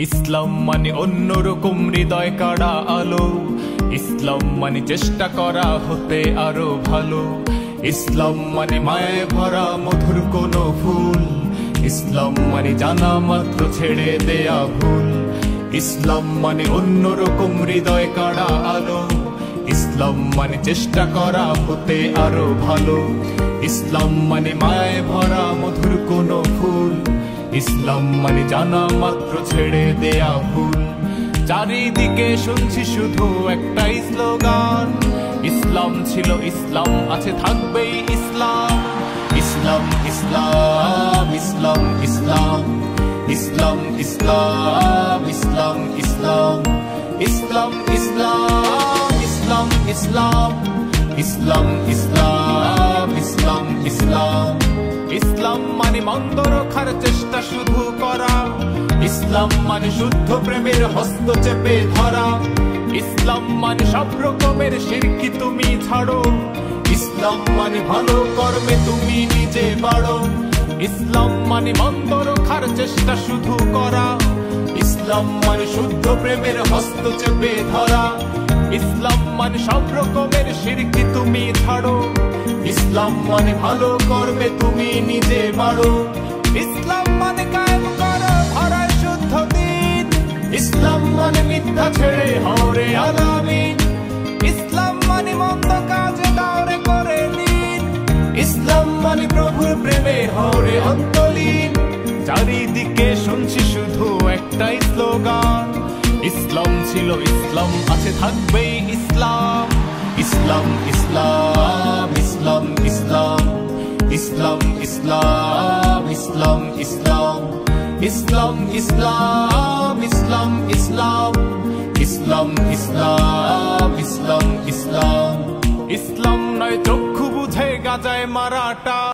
ইসলাম মানে অন্যরকম হৃদয় কাড়া আলো। ইসলাম মানে চেষ্টা করা হতে আরো ভালো। ইসলাম মানে মায়ে ভরা মধুর কোনো ফুল। ইসলাম মানে জানা মাত্র ছেড়ে দেয়া ভুল। ইসলাম মানে অন্যরকম হৃদয় কাড়া আলো। ইসলাম মানে চেষ্টা করা হতে আরো ভালো। ইসলাম মানে মায়ে ভরা মধুর কোনো ফুল। ইসলাম মানে জানা মাত্র ছেড়ে দেয়া ভুল। চারিদিকে শুনছি শুধু একটাই স্লোগান, ইসলাম ছিল, ইসলাম আছে, থাকবেই ইসলাম। ইসলাম ইসলাম ইসলাম ইসলাম ইসলাম ইসলাম ইসলাম ইসলাম ইসলাম ইসলাম ইসলাম ইসলাম ইসলাম ইসলাম ইসলাম ইসলাম। ইসলাম মানে মন্দ রক্ষার চেষ্টা শুধু করা। ইসলাম মানে শুদ্ধ প্রেমের হস্ত চেপে ধরা। ইসলাম মানে সব রকমের শিরকি তুমি ছাড়ো। ইসলাম মানে ভালো কর্মে তুমি নিজে বাড়ো। ইসলাম মানে মন্দ রক্ষার চেষ্টা শুধু করা। ইসলাম মানে শুদ্ধ প্রেমের হস্ত চেপে ধরা। ইসলাম মানে সব রকমের শিরকি তুমি ছাড়ো। ইসলাম মানে ভালো কর্মে তুমি নিজে বাড়ো। ইসলাম মানে কায়েম করো ধরায় শুদ্ধ দিন। ইসলাম মানে মিথ্যা ছেড়ে হরে আলামিন। ইসলাম মানে মন্দ কাজে দাওরে করে নিন। ইসলাম মানে প্রভুর প্রেমে হরে অন্তলীন। চারিদিকে শুনছি শুধু একটাই স্লোগান, ইসলাম ছিল, ইসলাম আছে, থাকবেই ইসলাম। ইসলাম ইসলাম ইসলাম ইসলাম ইসলাম ইসলাম ইসলাম ইসলাম ইসলাম ইসলাম ইসলাম ইসলাম ইসলাম ইসলাম ইসলাম ইসলাম। ইসলাম নয় চক্ষু বুঝে গাজায় মারাটা।